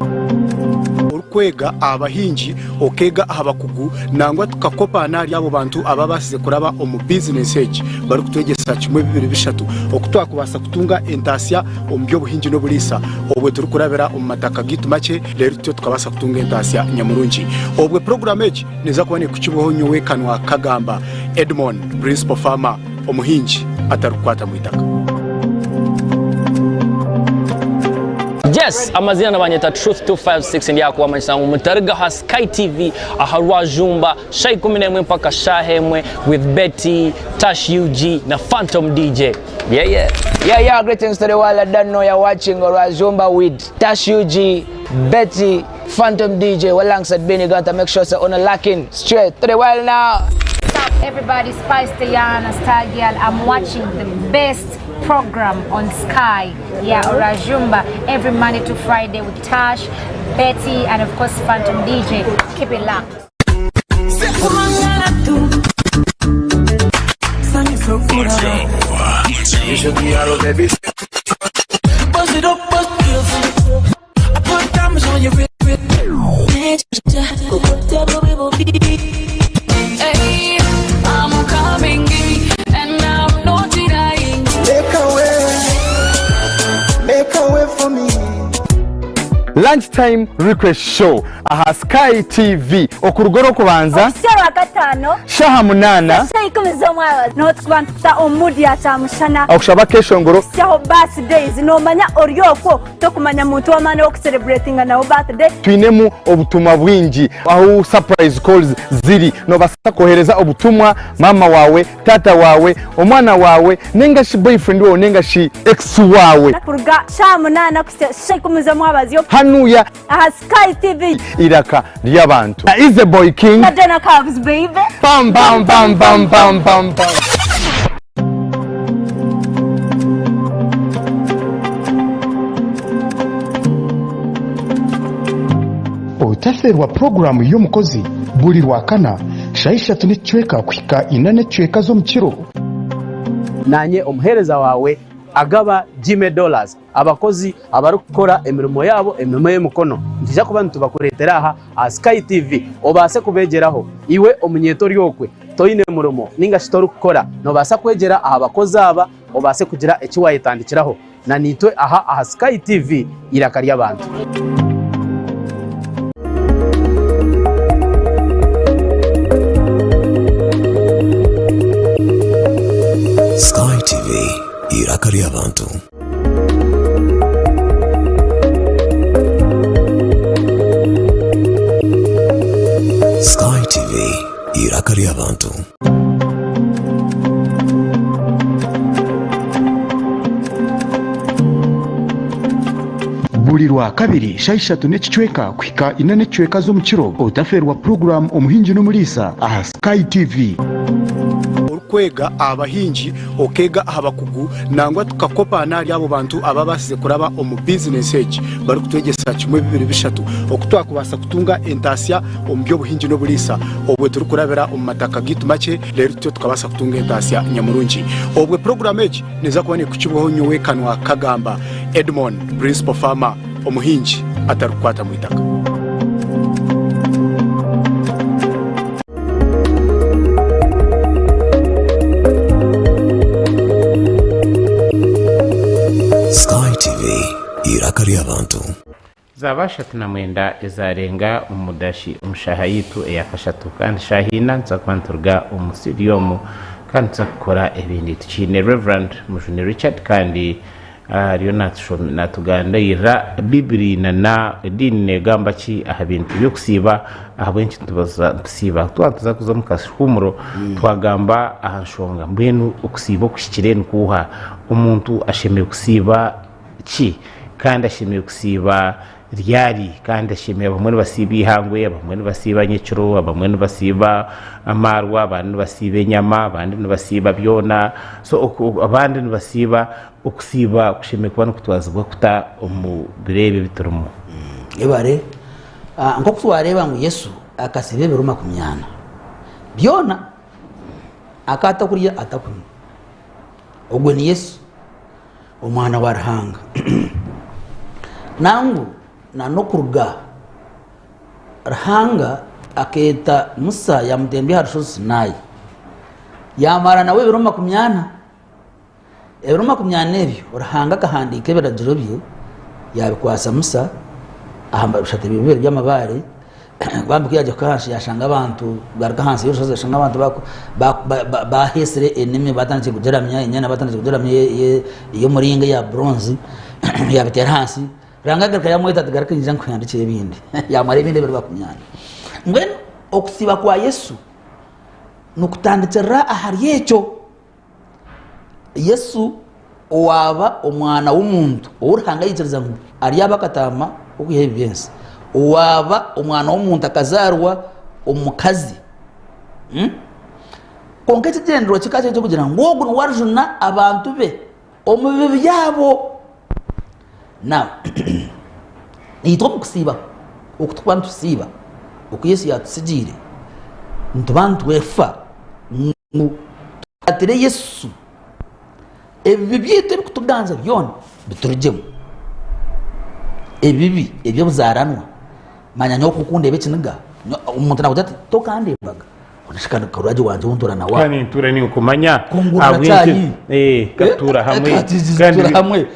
urukwega abahinji okega abakugu nangwa tukakopa nari abo bantu ababasize kuraba omu business age bari kutwegesa kimwe 2-3 okutwakubasa kutunga entasya omu byobuhinji no bulisa obwe turi kurabera omu mataka gitu make rero tyo tukabasa kutunga entasya nyamurungi obwe program age neza kubone kukiboho nyowe kanwa kagamba Edmond principal farmer omuhinji atarukwata mu itaka. Yes, amazina nabanyeta Truth 256 ndi yakuwa manyisangu mutarga ha Sky TV aharwa Jumba Shay 11 mpaka Shahemwe with Betty, Tash UG na Phantom DJ. Yeah, greetings to the world. I don't know you're watching or Jumba with Tash UG, Betty, Phantom DJ alongside Benny Gunter. Make sure you're on a locking straight to the world now. What's up everybody, Spice Diana, Star Girl. I'm watching the best program on Sky, Orajumba, every Monday to Friday with Tash, Betty, and of course Phantom DJ. Keep it locked. Hey, I'm coming in and I'm not denying. Make a way for me. Lunchtime request show aha Sky TV okurugoro kubanza Sera gatano shaha munana Shay kumizo mwawa no twanta omudi ya tamushana akushaba keshongoro Syaho birthdays no manya oryoko to kumanya muntu wa mane ok celebrating na birthday twinemu obutumwa bwingi aho surprise calls ziri no basa kohereza obutumwa mama wawe tata wawe omwana wawe nenga shi boyfriend wawe nenga shi ex wawe kuruga shaha munana Shay kumizo mwawa zyo hanuya aha Sky TV iraka lyabantu is the boy king Madonna Cubs baby bam bam bam bam bam bam bam. Otaferwa programu y'omukozi buli lwakana shaisha tunechweka kwika 4 chweka zo mukiro nanye omuhereza wawe agaba $10 abakozi abari gukora emirimo yabo emirimo y'umukono njija kuba ntubakuretera aha Sky TV obase kubegeraho iwe omunyeto ryokwe toyine murumo ninga shitoru gukora no basa kwegera aha bakozi aba obase kugira eki wayitandikiraho na nitwe aha Sky TV irakari y'abantu. Sky TV irakari y'abantu. Sky TV irakari y'abantu. buli lwakabiri shaisha tunechweka kwika 4 chweka zo mukiro otaferwa program omuhinji n'omulisa aha Sky TV. Urukwega abahinji okega abakugu nangwa tukakopa nari abo bantu ababasize kuraba omu business age bari kutwegesa kimwe 2-3 okutwakubasa kutunga entasya omu byobuhinji no bulisa obwe turi kurabera omu mataka gitu make rero tyo tukabasa kutunga entasya nyamurungi obwe program age neza kubone kukiboho nyowe kanwa kagamba Edmond principal farmer omuhinji atarukwata mu itaka. Sky TV irakari y'abantu. Zabasha tunamwenda izarenga umudashi umushaha yitu eyakashatu kandi shahina nza kwanturga umusiriyomu kandi nza gukora ibindi tukine Reverend Mujuni Richard kandi ariyo natugandayira Bibiri na dini gamba ki aha bintu byo kusiba aha benshi tubaza tusiba tuza kuza mukashumuro twagamba aha nshonga mbenu ukusiba kushikireni kuha umuntu ashemeye kusiba ki kandi ashemeye kusiba ryari kandi ashemeye bamwe basiba ihangwe bamwe basiba nyecuro bamwe basiba amarwa abandi basiba inyama abandi basiba byona so abandi basiba ukusiba kushemeye kubana kutwazibwa kuta umubirebe biturumo ebare nko kutwareba mu Yesu akasibe biruma kumyana byona akata kuriya atakunya ogwe ni Yesu umwana warahanga nangu na nokuruga Rahanga aketa Musa yamutembye harusho Sinai yamara nawe ibiro 20 ibiro 20 ebyo Rahanga kahandika ibiragiro bye yabikwasa Musa ahamba bishate bibere by'amabare bambuka yaje kahansi yashanga abantu garga hansi yose yashanga abantu bahesere enemy batanze kugeramya inyana batanze kugeramya iyo muringa ya bronze yabitera hansi Ranga garka yamweta garka njya kuyandikira ibindi yamara ibindi biri bakunyana ngwen okusiba kwa Yesu nukutandikira ahari yecho Yesu waba omwana w'umuntu urhanga yitiriza ngo ari yabakatama ukuye byense waba omwana w'umuntu akazarwa omukazi konkete gendero kikaje cyo kugira ngo ogu warjuna abantu be omubibi yabo now ito kusiba okutwantu siba okuyesi yatusigire ntubantu wefa atire Yesu ebibi byite bikutuganza byone biturujemo ebibi ebyo buzaranwa manya nyo kukunda ebekiniga umuntu nakujati to kandi baga unashikana kuraje wanje wontora nawa kandi ntura ni ukumanya abwinshi gatura hamwe kandi hamwe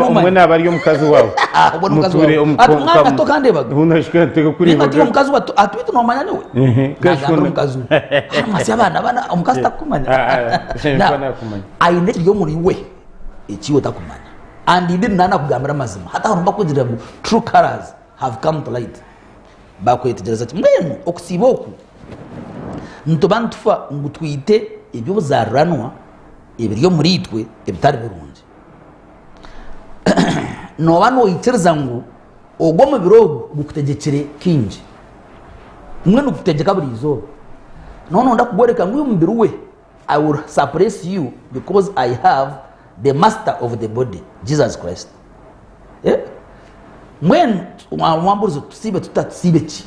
umwe nabari yo mukazi wawe ubona mukazi wawe atmwana to kandi baga unashikana teko kuri baga mukazi wa atwitu no manya niwe gashikana mukazi amasi abana umukazi takumanya ayine yo muri we ikiyo takumanya and idin nana kugambira mazima hata urumba kugira ngo true colors have come to light bakwetegereza ati mwenu okusiboku ntubantufa ngutwite ibyo buzaranwa ibiryo muritwe ebitari birungi no bano yitiriza ngo ogwo mu birogo bukutegekere kinji mwe nukutegeka buri izo none ndakugoreka ngo umubiri we I will suppress you because I have the master of the body Jesus Christ mwenu mwambuzo tusibe tutasibe ki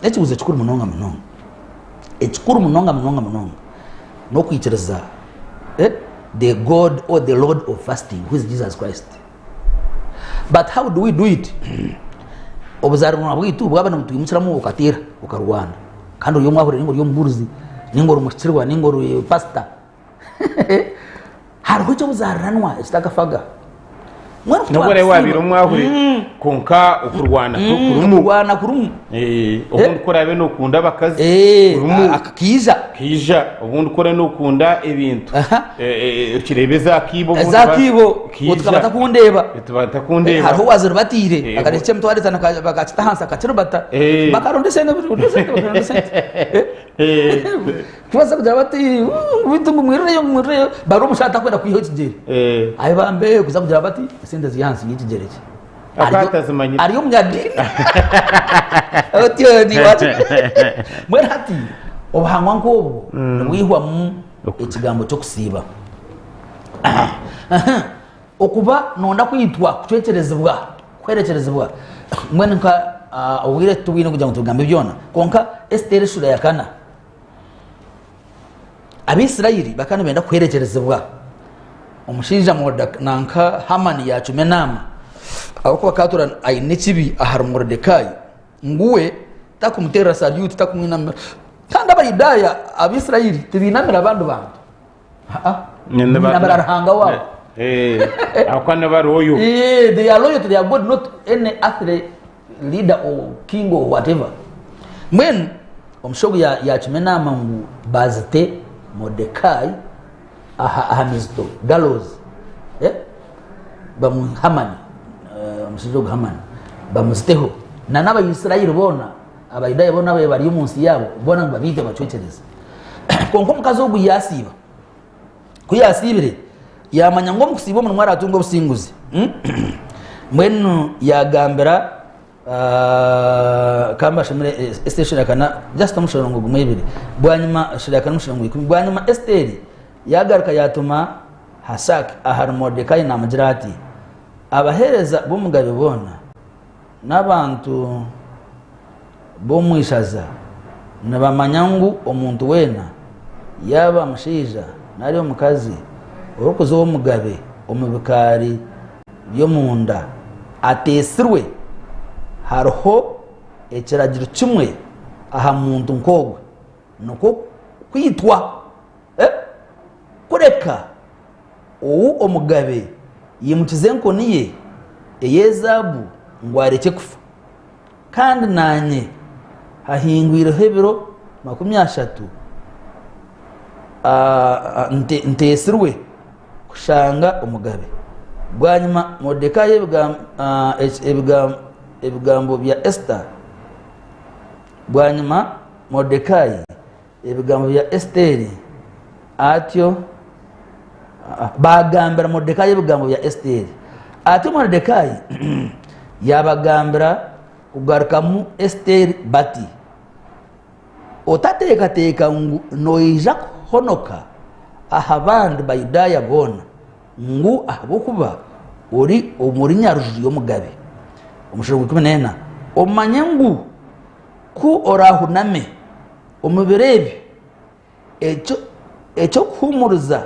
eki uze chikuru munonga ekikuru munonga no kwichereza the God or the Lord of fasting who is Jesus Christ. But how do we do it? Obuzaruna bwitu bwabana mutuyimukiramo ukatira ukarwana kandi uyo mwahore n'ingoro yo mburuzi n'ingoro mushikirwa n'ingoro pastor hariho icyo buzaranwa kitagafaga nobore wabiro mwahore konka ukurwana kurumu ubundi korabe no kunda bakazi kurumu kija ubundi kore no kunda ibintu kirebeza kibo utkabata kundeba hariho wazira batire akareke mtwaritana bakachitahansa akachirubata bakaronde tubaza kugira bati bitumbu mwirire baro mushata kwenda kwiho kigere ayibambe kuza kugira bati sende ziyansi yikigereke akatazimanyira ariyo myadini otyo ni wati mwerati obahangwa nkobo wihwa mu ekigambo cyo kusiba okuba nonda kwitwa kwekerezebwa mwene nka obwire tubine kugira ngo tugambe byona konka Esther shura yakana Abisirayeli bakana benda kwerekerezebwa omushinja nanka Hamani yacume nama ahoko bakatura ayine kibi ahari Mordekai nguwe takumutera salute takumwinamira kandi abayidaya Abisirayeli tibinamira abandu bantu nabara hanga wao akwana baroyo they are loyal to their God, not any earthly leader or king or whatever. When omshogo ya chimena mangu bazite Mordekai ahamisto gallows bamu Hamani omshogo Hamani bamuziteho na naba Israeli bona abayidaya bona bari umunsi yabo bona babite bacwecereza konko mukazo ogu yasiba kuyasibire yamanya ngo mukusiba mu mwara atungo businguzi mwenu yagambira kamba shimire station kana just amushorongo gumwebire bwanyuma shiraka n'umushorongo 10 bwanyuma Esther yagaruka yatuma Hasak ahar Mordekai na Majirati abahereza bumugabe bona n'abantu bo mwishaza nabamanyangu omuntu wena yaba mushija nari omukazi orokozo omugabe omubikari byo munda atesirwe hariho ekiragiro kimwe aha muntu nkogwe nuko kwitwa kureka uwo omugabe yimukize nkoni ye eyezabu ngo areke kufa kandi nanye hahingwireho ebiro 30 ntesirwe kushanga omugabe bwanyuma Modekai ebigambo bya Esther bwanyuma Modekai ebigambo bya Esteri atyo bagambira Modekai ebigambo bya Esteri atyo Modekai yabagambira kugarukamu Esteri bati otateeka ngu noija kuhonoka ahabandi bayudaya bona ngu ahokuba ori omurinya ruju y'omugabe omushoro gw'ikumunena omanye ngu ku orahuname omubirebi ekyo kuhumuruza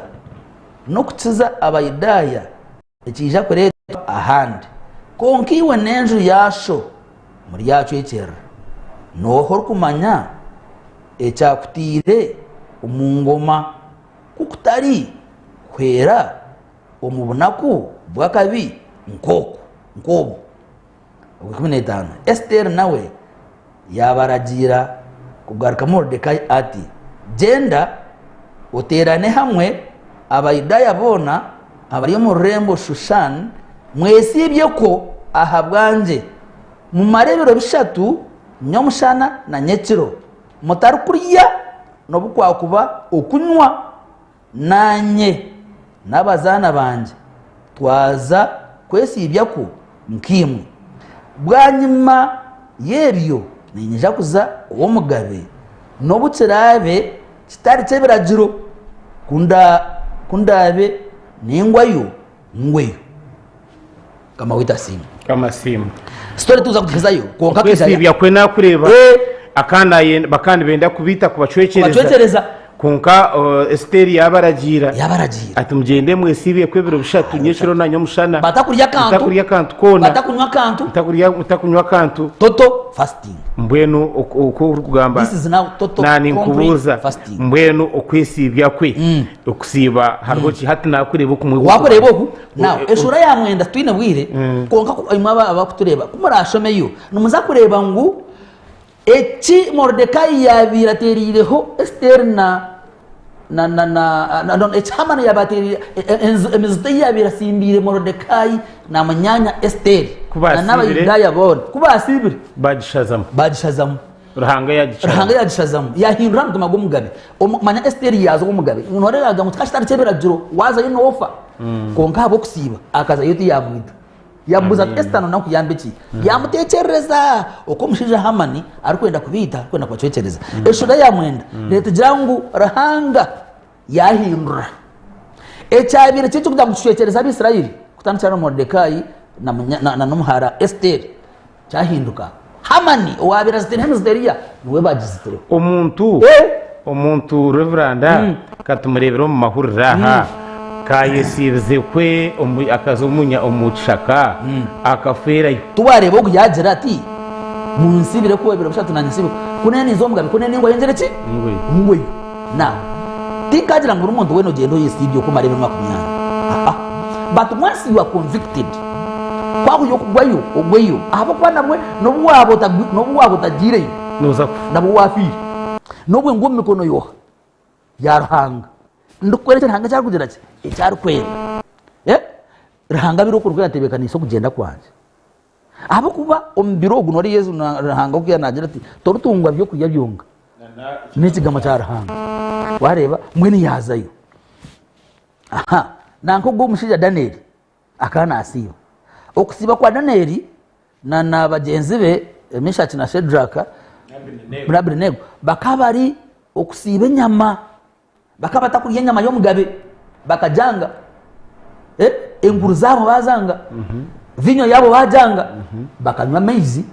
no kukiza abayudaya ekija kureta ahandi konka iwe n'enju yasho muri yacu ekyerra noho kumanya ekyakutire omungoma kukutari kwera omubunaku bwakabi nkobo 15 Esther nawe yabaragira kugaruka Modekai ati genda oterane hamwe abayudaya bona abari mu rembo Shushan mwesibye ko ahabwanje mu marebero bishatu nyomushana na nyekiro mutarukuriya no bukwakuba okunywa nanye n'abazana banje twaza kwesibya ko nkimwe bwanyuma yebyo ninja kuza uwo mugabe no bukirabe kitari cyebiragiro kundabe ningwayo ngweyo kama wita simu story tuza kutezayo konka kwesibya kwe nakureba bakandi benda kubita kubacwecereza konka Esteri yabaragira ati mugende mwesibye kwebiro bishatu nyeshiro na nyomushana batakurya kantu kona batakunywa kantu toto fasting mbwenu uko kugamba this is now toto nani nkubuza mbwenu okwesibya kwe okusiba harwo ki hati nakureba kumwe wakureba oku now eshura ya mwenda twine bwire konka imaba abakutureba kumurashomeyo numuza kureba ngu eki Modekai yabiraterireho Esther na echamana yabateri emizite yabirasimbire Modekai na manyanya Esther na n'abayudaya bona kubasibire badishazamu Ruhanga yadishazamu yahindura ntuma gumugabe manya Esther yazo gumugabe noreraga mutkashitari cyebiragiro waza yino ofa konka abo kusiba akaza yuti yamwita yabuza Esther no kuyambeki yamutekereza uko mushije Hamani ari kwenda kubita kwenda kwacecereza eshura ya mwenda leta jangu rahanga yahindura ecyabire cyo kujya gucecereza abisirayeli kutandikira Modekai na numuhara Esther cyahinduka Hamani wabira zitenhemizderia niwe bagizitire omuntu reveranda katumurebero mu mahurira kayesibize kwe akazumunya omuchaka akafera tubareba uko yagira ati munsibire ko ebiro bishatu nanyisibe kunene nzomugabe kunene ngo yenjere ki ngwe na tikagira ngo umuntu weno gendo yesibye ko marebe 20 but once you are convicted kwa yo kugwayo ogweyo abo kwana mwe no buwabo tagire noza nabo wafiri no bwe ngombe kono yo yarhanga ndukweretse hanga cyari kugira ki icyari kwenda rahanga biro kurukira tebekana iso kugenda kwanje abo kuba ombiro gunori Yesu na rahanga kuya nagira ati torutungwa byo kujya byonga n'ikigama cya rahanga wareba mwene yazayo nanko go mushija Daniel akana asiba okusiba kwa Daniel na bagenzi be Meshach na Shadraka Abednego bakabari okusiba nyama bakabata kuriye nyama y'omugabe bakajanga enguru zabo bazanga vinyo yabo bajanga bakanywa maize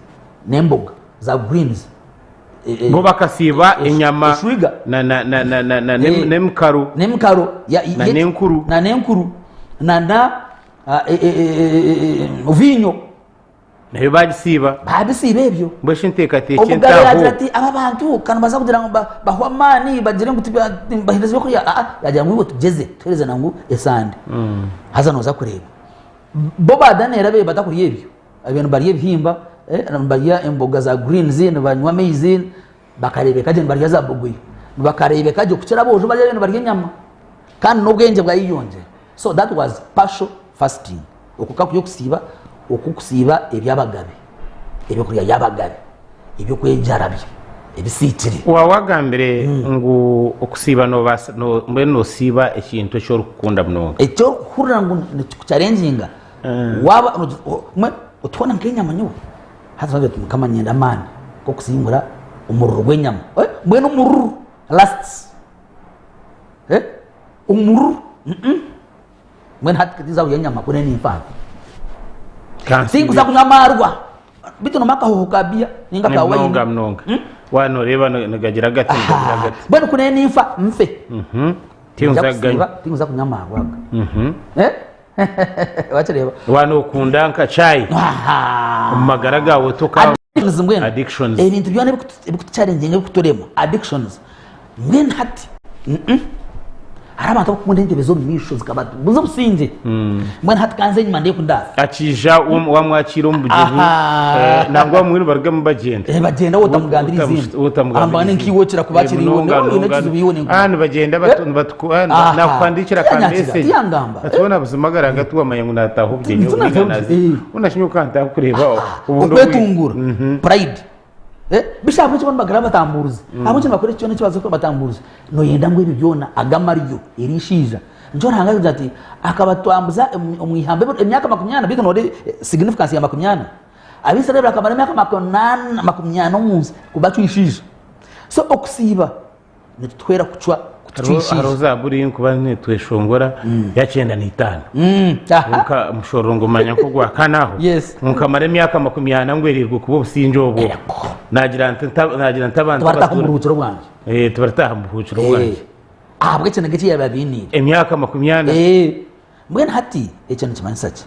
nemboga za greens bo bakasiba enyama na nemkaro na nenkuru na vinyo nayo bagisiba ebyo mbashe nteka teke omugabe yagira ati aba bantu kana baza kugira ngo bahwamani bagire ngo bahindeze ko yagira ngo tugeze twereze nangu esande haza noza kureba bo badanera be batakuriye ebyo abantu bariye bihimba bariya imboga za greens banywa maize bakarebe kaje bariya za bogoyi bakarebe kaje kucera bojo bariya nyama kandi n'ubwenge bwayiyonje. So that was partial fasting, okukakuyo kusiba ebyabagabe ebyo kurya yabagabe ebyo kwejarabye ebisitiri wawagambire ngo okusiba no mbeno siba ekintu cyo rukunda mnonga ekyo kurira ngo challenginga waba utwana nk'inyama nyo hazaje tukamanyenda mani ko kusimbura umururu gwenyama mbeno umururu last umururu mbeno hatikitiza uyenyama kune ni mfano singu za kunyamarwa bitu no makahuhukabia ninga ka wayini mnonga wano reba nagagira gati mbeno kune ni mfa mfe tingu za kunyamarwa wacha reba wano kunda nka chai magaraga wotoka addictions ebintu byone bikuchallenge bikutorema addictions mbeno hati araba bakunda intebe zo misho zikabatu buzo businje mwana hatikanze nyuma ndiye kunda akija wamwakira umbugihu nangwa mwini barga mbagenda bagenda wotamugandira izindi ambane nkiwocera kubakiri ibone inakizo biyone bagenda nakwandikira ka message atubona buzimagara gatuwa mayangu natahubye nyo unashinyuka nta kureba ubundo kwetungura pride bishapo cyo bagara batamburuzi abo cyo bakore cyo n'ikibazo ko batamburuzi no yenda ngo ibi byona agamariyo irishija njo ranga ati akabatwambuza umwihambe imyaka 20 biko no significance ya 20 abisa rero akamara imyaka 80 munsi kubacishije so okusiba nitwera kucwa haroza buri kuba tweshongora ya 95 uka mushorongo manya ko gwakanaho mukamara imyaka 20 ngwerirwe kubo businjobo nagira ntabantu batakumurukiro bwanje tubarataha mubuciro bwanje abwe cyane giti yababini imyaka 20 mbwene hati ecyane kimanyisaje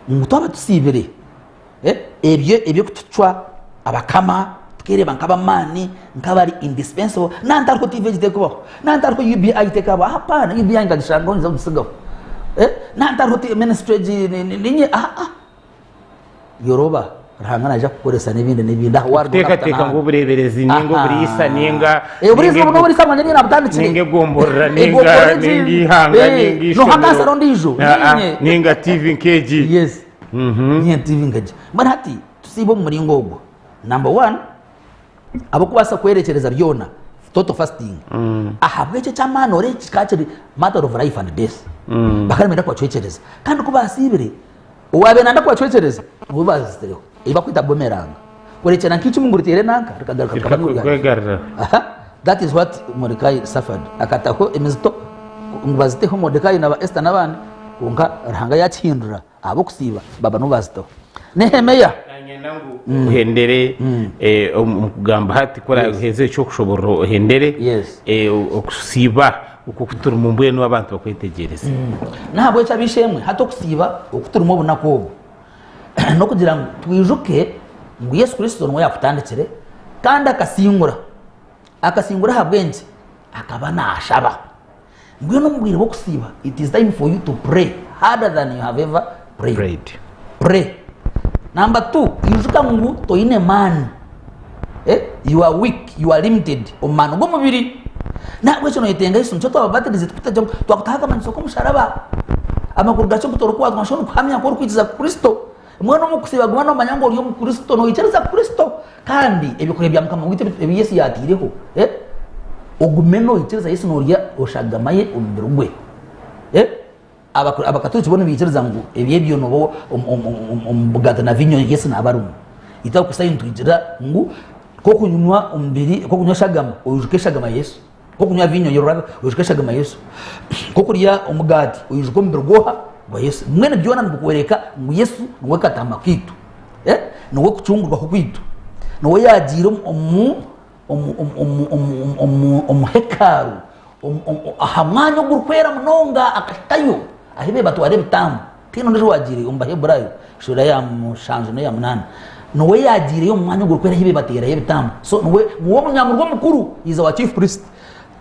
mutaba tusibere ebyo kutucwa abakama kere bankaba mani nkabari indispensable nantarko TV giteko nantarko UBI itekaba hapana UBI ngagishango nza gusigaho nantarko ministry ninye Yoruba rahangana aja kukoresa n'ibindi teka ngo bureberezi ningo burisa ninga burisa no burisa manje na butanditse ninge gomborra ninga ningi hanga ningi no hangasa rondijo ninga TV nkeji yes ninga TV nkeji bana hati tusibo muri ngogo number 1 abo kubasa kwerekereza byona total fasting ahabwe cyo cyamanore kikaciri matter of life and death bakaremera kwa cyekereza kandi kubasibire uwabe nanda kwa cyekereza ubaziteho iba kwita bomeranga kwerekera nkici munguritere nanka rikagaruka kwegarra that is what Mordecai suffered akatako emizito ngubaziteho Mordecai na Esther nabane unka ranga yakindura abo kusiba baba nubazito Nehemiya uhendere umugamba hati kora heze cyo kushobora uhendere okusiba ukukutura umumbuye n'abantu bakwetegereza ntabwo cyabishemwe hato kusiba ukutura umubona ko no kugira ngo twijuke ngo Yesu Kristo no yakutandikire kandi akasingura habwenze akaba nashaba ngwe no mbwire bo kusiba it is time for you to pray harder than you have ever pray. Number 2, yujuka ngu toine man. You are weak, you are limited. Omano go mubiri. Na wecho no yetenga isu nchoto ababate zitukuta jangu twakutaka manisoko musharaba. Amakurugacho kutorokwa twashonu kuhamya ko rukwiza Kristo. Mwana mu kusiba gwana manyango yo mu Kristo no yicereza Kristo. Kandi ebikore bya mukama wite Yesu yatireho. Ogumeno yicereza Yesu no rya oshagamaye umbirugwe. Abakatoliki bona bicereza ngo ebyebyo no bugata na vinyo Yesu na barumu itaho kusayintu ijira ngo ko kunywa umbiri ko kunywa shagama ujuke shagama Yesu ko kunywa vinyo yorora ujuke shagama Yesu ko kuriya umugati ujuko mbirgoha ngo Yesu mwene byona ndukwereka ngo Yesu ngo katama kwitu no kucungurwa ko kwitu no yagira hekaru ahamwanyo gukwera munonga akatayo ahibe batu arebe tamu tino ndijo wagiriye umba Heburayo shura ya mushanzu no ya munana nowe yagiriye mu mwanya gurukwera hibe batera y'ibitambo so nowe muwo munyamurwa mukuru iza wa chief priest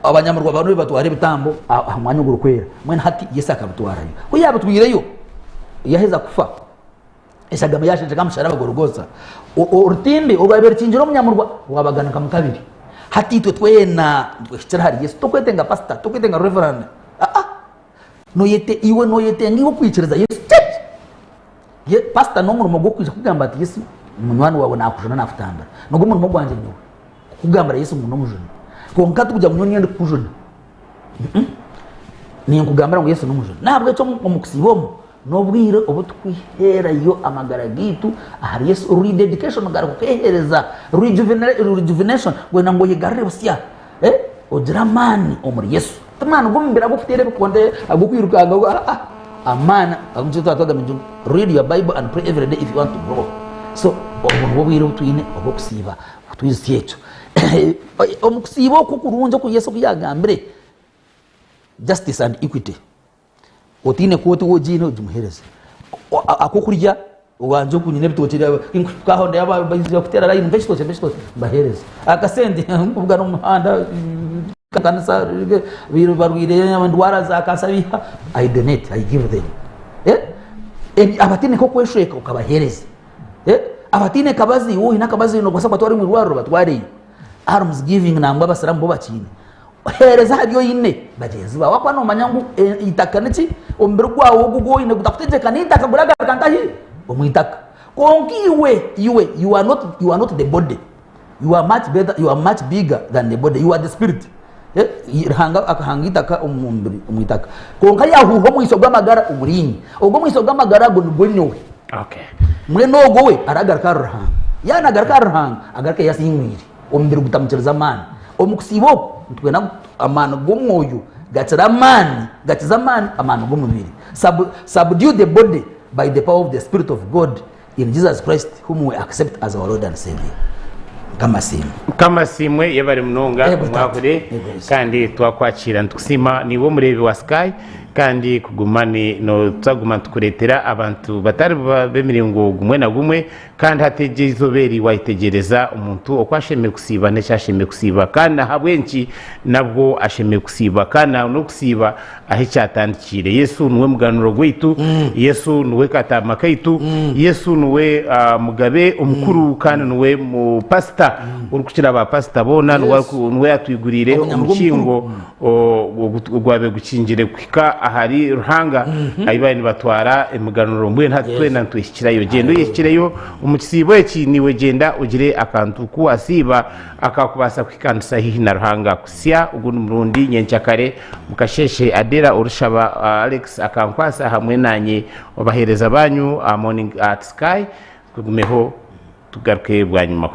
abanyamurwa abantu batwara ibitambo mwanya gurukwera mwene hati Yesu akabutwarayo ko yabutwireyo yaheza kufa esagama yashinje kamushara bagorogoza urutimbe urwabera cinjiro munyamurwa wabagana kamukabiri hati twena twicara hari Yesu tokwetenga pastor tokwetenga reverend no yete iwe no yete ngiwo kwicereza Yesu ye pastor no murumo gukwiza kugamba ati Yesu umunwani wawe nakujana nafutambara nogo murumo gwanje nyo kugambara Yesu muno mujana ko nkatu kujya munyoni ndi kujana ni nkugambara ngo Yesu no mujana nabwo cyo mukusibomo nobwire obo twihera yo amagara gitu ahari Yesu rededication ngara kuhereza rejuvenation gwena ngo yigarre busya ojiramani omuri Yesu tamana gumbira gufutere bikonde agukwirukanga amana agumjito atoga minjum read your Bible and pray every day if you want to grow so omuntu bobwire utwine obo kusiba utwize yecho omukusiba ko kurunje ku Yesu kuyagambire justice and equity otine kote wojine ujumuhereza akokurya wanje kunyine bitotira kaho ndaba bayizo kutera line mbesto bahereza akasende ubwa no muhanda kanisa biro barwire ndwara za kasabiha I donate I give them abatine ko kwesheka ukabahereza abatine kabazi wo ina kabazi no kwasa kwatwari mu rwaro batwari arms giving nangwa basaramu bo bakine hereza habyo yine bagenzi bawe kwa no manyangu itakaniki ombere gwawo gugo ine gutakutegeka nitaka buraga kantahi omwitaka konkiwe you are not the body you are much better you are much bigger than the body you are the spirit hanga akahangitaka omumbiri omwitaka konka yahuho mwiso gwamagara umurinyi ogwo mwiso gwamagara gonubonyowe okay mwe nogo we aragaraka ruhanga yana garaka ruhanga agaraka yasingwiri ombere gutamucereza mani omukusibo twena amana gomwoyo gatiza mani amana gomubiri subdue the body by the power of the Spirit of God in Jesus Christ whom we accept as our Lord and Savior kama simwe yabari munonga mwakure kandi twakwakira ntukusima niwo murebi wa Sky kandi kugumane no taguma tukuretera abantu batari bemiringo gumwe na gumwe kandi hategezo beri wayitegereza umuntu okwasheme kusiba neshasheme kusiba kandi habwenki nabwo asheme kusiba kandi no kusiba ahicyatandikire Yesu nuwe muganuro gwitu Yesu nuwe katama kaitu Yesu nuwe mugabe omukuru kandi nuwe mu pastor urukukira ba pastor bona nuwe atwigurire umukingo gwabe gukingire kwika ahari ruhanga ayibani batwara emuganuro mbwe ntatwena ntwishyirayo gendo yishyireyo umukisibo eki niwe genda ugire akantu ku asiba akakubasa kwikandisa hihi na ruhanga kusya uguno murundi nyencyakare mukasheshe adera urushaba Alex akankwasa hamwe nanye obahereza banyu morning at Sky kugumeho tugaruke bwa nyuma